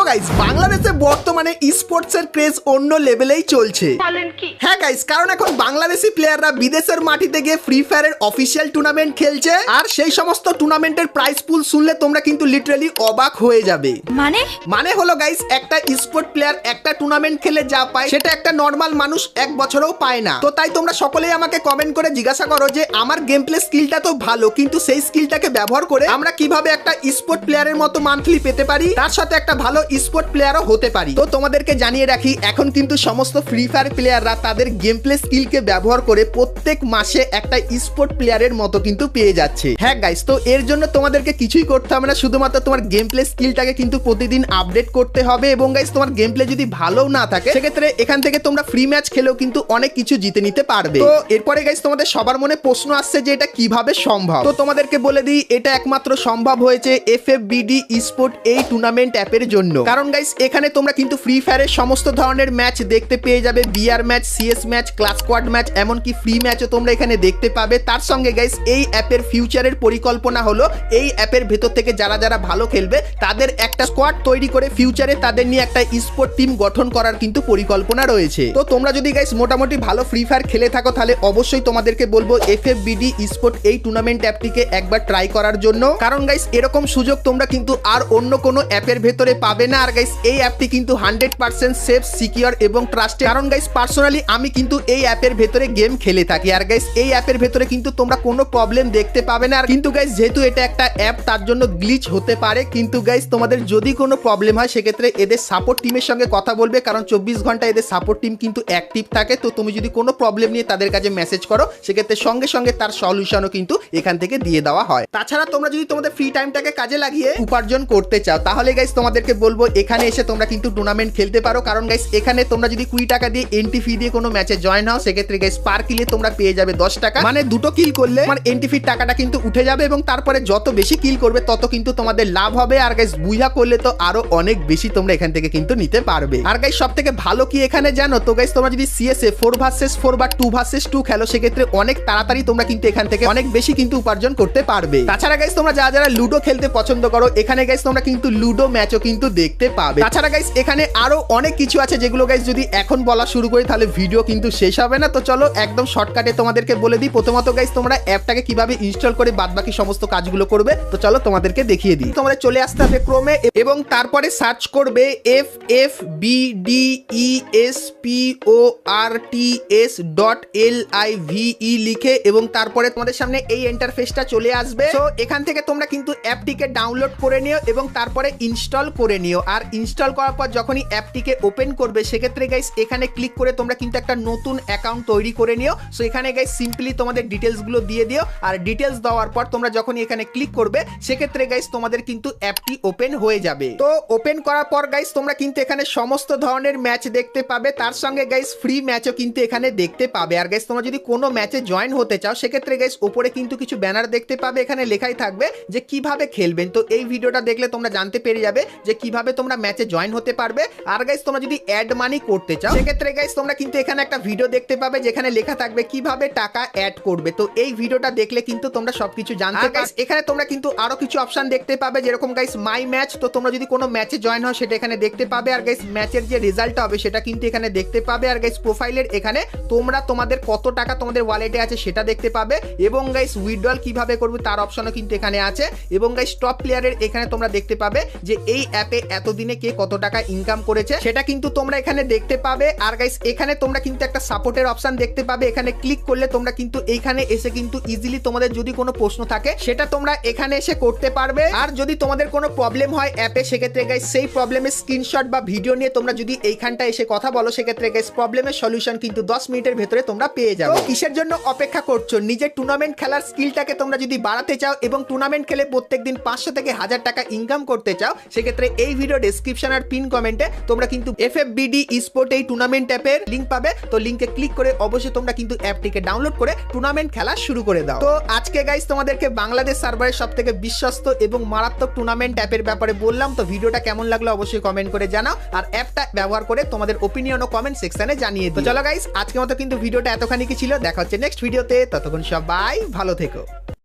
Guys বাংলাদেশে বর্তমানে স্পোর্টসের ক্রেজ অন্য লেভেলেই চলছে। হ্যাঁ গাইস, কারণ এখন বাংলাদেশি প্লেয়াররা বিদেশের মাটিতে গিয়ে ফ্রি ফায়ারের অফিসিয়াল টুর্নামেন্ট খেলছে, আর সেই সমস্ত টুর্নামেন্টের প্রাইস পুল শুনলে তোমরা কিন্তু লিটারালি অবাক হয়ে যাবে। মানে হলো গাইস, একটা স্পোর্ট প্লেয়ার একটা টুর্নামেন্ট খেলে যা পায় সেটা একটা নর্মাল মানুষ এক বছরেও পায় না। তো তাই তোমরা সকলেই আমাকে কমেন্ট করে জিজ্ঞাসা করো যে আমার গেম প্লে স্কিলটা তো ভালো, কিন্তু সেই স্কিলটাকে ব্যবহার করে আমরা কিভাবে একটা স্পোর্ট প্লেয়ারের মতো মান্থলি পেতে পারি, তার সাথে একটা ভালো স্পোর্ট প্লেয়ারও হতে পারি। তো তোমাদেরকে জানিয়ে রাখি, এখন কিন্তু সমস্ত ফ্রি ফায়ার প্লেয়াররা তাদের গেম প্লে স্কিলকে ব্যবহার করে প্রত্যেক মাসে একটা স্পোর্ট প্লেয়ারের মতো কিন্তু পেয়ে যাচ্ছে। হ্যাঁ গাইস, তো এর জন্য তোমাদেরকে কিছুই করতে হবে না, শুধুমাত্র তোমার গেম প্লে স্কিলটাকে কিন্তু প্রতিদিন আপডেট করতে হবে। এবং গাইস তোমার গেম প্লে যদি ভালো না থাকে সেক্ষেত্রে এখান থেকে তোমরা ফ্রি ম্যাচ খেলেও কিন্তু অনেক কিছু জিতে নিতে পারবে। তো এরপরে গাইস তোমাদের সবার মনে প্রশ্ন আসছে যে এটা কিভাবে সম্ভব। তো তোমাদেরকে বলে দিই, এটা একমাত্র সম্ভব হয়েছে FFBD স্পোর্ট এই টুর্নামেন্ট অ্যাপের জন্য। কারণ গাইস এখানে তোমরা কিন্তু ফ্রি ফায়ারের সমস্ত ধরনের ম্যাচ দেখতে পেয়ে যাবে, BR match, CS match, class squad match, এমনকি ফ্রি ম্যাচও তোমরা এখানে দেখতে পাবে। তার সঙ্গে গাইস এই অ্যাপের ফিউচারের পরিকল্পনা হলো এই অ্যাপের ভেতর থেকে যারা যারা ভালো খেলবে তাদের একটা স্কোয়াড তৈরি করে ফিউচারে তাদের নিয়ে একটা স্পোর্ট টিম গঠন করার কিন্তু পরিকল্পনা রয়েছে। তো তোমরা যদি গাইস মোটামুটি ভালো ফ্রি ফায়ার খেলে থাকো তাহলে অবশ্যই তোমাদেরকে বলবো FFBD স্পোর্ট এই টুর্নামেন্ট অ্যাপটিকে একবার ট্রাই করার জন্য। কারণ গাইস এরকম সুযোগ তোমরা কিন্তু আর অন্য কোনো অ্যাপের ভেতরে পাবে না। আর গাইস এই অ্যাপটি কিন্তু 100% সেফ, সিকিউর এবং ট্রাস্টেড। কারণ গাইস পার্সোনালি আমি কিন্তু এই অ্যাপের ভেতরে গেম খেলে থাকি, আর গাইস এই অ্যাপের ভেতরে কিন্তু তোমরা কোনো প্রবলেম দেখতে পাবে না। আর কিন্তু গাইস যেহেতু এটা একটা অ্যাপ তার জন্য গ্লিচ হতে পারে, কিন্তু গাইস তোমাদের যদি কোনো প্রবলেম হয় সেক্ষেত্রে এদের সাপোর্ট টিমের সঙ্গে কথা বলবে, কারণ 24 ঘন্টা এদের সাপোর্ট টিম কিন্তু অ্যাক্টিভ থাকে। তো তুমি যদি কোনো প্রবলেম নিয়ে তাদের কাছে মেসেজ করো সেক্ষেত্রে সঙ্গে সঙ্গে তার সলিউশনও কিন্তু এখান থেকে দিয়ে দেওয়া হয়। তাছাড়া তোমরা যদি তোমাদের ফ্রি টাইমটাকে কাজে লাগিয়ে উপার্জন করতে চাও তাহলে গাইস তোমাদেরকে বলবো এখানে এসে তোমরা কিন্তু টুর্নামেন্ট খেলতে পারো। কারণ গাইস এখানে তোমরা যদি 20 টাকা দিয়ে এন্ট্রি ফি দিয়ে কোনো ম্যাচে জয়েন হও সেক্ষেত্রে গাইস পার কিলে তোমরা পেয়ে যাবে 10 টাকা। মানে দুটো কিল করলে তোমার এন্ট্রি ফির টাকাটা কিন্তু উঠে যাবে, এবং তারপরে যত বেশি কিল করবে তত কিন্তু তোমাদের লাভ হবে। আর গাইস বুইয়া করলে তো আরো অনেক বেশি তোমরা এখান থেকে কিন্তু নিতে পারবে। আর গাইস সব থেকে ভালো কি এখানে জানো তো গাইস, তোমরা যদি সিএসএ 4vs4 বা 2vs2 খেলো সেক্ষেত্রে অনেক তাড়াতাড়ি তোমরা কিন্তু এখান থেকে অনেক বেশি কিন্তু উপার্জন করতে পারবে। তাছাড়া গাইস তোমরা যারা যারা লুডো খেলতে পছন্দ করো এখানে গাইস তোমরা কিন্তু লুডো ম্যাচও কিন্তু দেখতে পাবে। তাছাড়া গাইস এখানে আরো অনেক কিছু আছে যেগুলো গাইস যদি এখন বলা শুরু করি তাহলে ভিডিও কিন্তু শেষ হবে না। তো চলো একদম শর্টকাটে তোমাদেরকে বলে দিই। প্রথমত গাইস তোমরা অ্যাপটাকে কিভাবে ইনস্টল করে বাদবাকি সমস্ত কাজগুলো করবে, তো চলো তোমাদেরকে দেখিয়ে দিই। তোমরা চলে আসতে হবে ক্রোমে এবং তারপরে সার্চ করবে FFBDESPORTS.LIVE লিখে, এবং তারপরে তোমাদের সামনে এই ইন্টারফেসটা চলে আসবে। তো এখান থেকে তোমরা কিন্তু অ্যাপটিকে ডাউনলোড করে নিও এবং তারপরে ইনস্টল করে নিও। আর ইনস্টল করার পর যখনই অ্যাপটিকে ওপেন করবে সেক্ষেত্রে গাইস এখানে ক্লিক করে তোমরা কিন্তু একটা নতুন অ্যাকাউন্ট তৈরি করে নিও। সো এখানে গাইস সিম্পলি তোমাদের ডিটেলস গুলো দিয়ে দিও, আর ডিটেলস দেওয়ার পর তোমরা যখনই এখানে ক্লিক করবে সেক্ষেত্রে গাইস তোমাদের কিন্তু অ্যাপটি ওপেন হয়ে যাবে। তো ওপেন করার পর গাইস তোমরা কিন্তু এখানে সমস্ত ধরনের ম্যাচ দেখতে পাবে, তার সঙ্গে গাইস ফ্রি ম্যাচও কিন্তু এখানে দেখতে পাবে। আর গাইস তোমরা যদি কোনো ম্যাচে জয়েন হতে চাও সেক্ষেত্রে গাইস উপরে কিন্তু কিছু ব্যানার দেখতে পাবে, এখানে লেখাই থাকবে যে কিভাবে খেলবেন। তো এই ভিডিওটা দেখলে তোমরা জানতে পেরে যাবে যে কিভাবে তোমরা ম্যাচে জয়েন হতে পারবে। আর গাইস তোমরা যদি অ্যাড মানি করতে চাও সেক্ষেত্রে গাইস তোমরা কিন্তু এখানে একটা ভিডিও দেখতে পাবে যেখানে লেখা থাকবে কিভাবে টাকা অ্যাড করবে। তো এই ভিডিওটা দেখলে কিন্তু তোমরা সবকিছু জানতে পারবে। এখানে তোমরা কিন্তু আরো কিছু অপশন দেখতে পাবে, যেরকম গাইস মাই ম্যাচ। তো তোমরা যদি কোনো ম্যাচে জয়েন হও সেটা এখানে দেখতে পাবে, আর গাইস ম্যাচের যে রেজাল্ট হবে সেটা কিন্তু এখানে দেখতে পাবে। আর গাইস প্রোফাইলের এখানে তোমরা তোমাদের কত টাকা তোমাদের ওয়ালেটে আছে সেটা দেখতে পাবে, এবং গাইস উইথড্রল কিভাবে করবে তার অপশনও কিন্তু এখানে আছে। এবং গাইস টপ প্লেয়ারের এখানে তোমরা দেখতে পাবে যে এই অ্যাপে এতদিনে কে কত টাকা ইনকাম করেছে সেটা কিন্তু তোমরা এখানে দেখতে পাবে। আর গাইস এখানে তোমরা কিন্তু একটা সাপোর্টের অপশন দেখতে পাবে, এখানে ক্লিক করলে তোমরা কিন্তু এইখানে এসে কিন্তু ইজিলি তোমাদের যদি কোনো প্রশ্ন থাকে সেটা তোমরা এখানে এসে করতে পারবে। আর যদি তোমাদের কোনো প্রবলেম হয় অ্যাপে সেক্ষেত্রে গাইস সেই প্রবলেমের স্ক্রিনশট বা ভিডিও নিয়ে তোমরা যদি এইখানটা এসে কথা বলো সেক্ষেত্রে গাইস প্রবলেমের সলিউশন কিন্তু 10 মিনিটের ভেতরে তোমরা পেয়ে যাবে। তো কিসের জন্য অপেক্ষা করছো? নিজের টুর্নামেন্ট খেলার স্কিলটাকে তোমরা যদি বাড়াতে চাও এবং টুর্নামেন্ট খেলে প্রত্যেকদিন 500 থেকে 1000 টাকা ইনকাম করতে চাও সেক্ষেত্রে এই ভিডিও ডেসক্রিপশন আর পিন কমেন্টে তোমরা কিন্তু FFBD স্পোর্ট এই টুর্নামেন্ট অ্যাপের লিংক পাবে। তো লিংকে ক্লিক করে অবশ্যই তোমরা কিন্তু অ্যাপটিকে ডাউনলোড করে টুর্নামেন্ট খেলা শুরু করে দাও। তো আজকে গাইস তোমাদেরকে বাংলাদেশ সার্ভারের সবথেকে বিশ্বস্ত এবং মারাত্মক টুর্নামেন্ট অ্যাপের ব্যাপারে বললাম। তো ভিডিওটা কেমন লাগলো অবশ্যই কমেন্ট করে জানাও, আর অ্যাপটা ব্যবহার করে তোমাদের ওপিনিয়ন ও কমেন্ট সেকশনে জানিয়ে দিও। তো চলো গাইস আজকের মতো কিন্তু ভিডিওটা এতখানি কি ছিল, দেখা হচ্ছে নেক্সট ভিডিওতে। ততক্ষণ সবাই ভালো থেকো।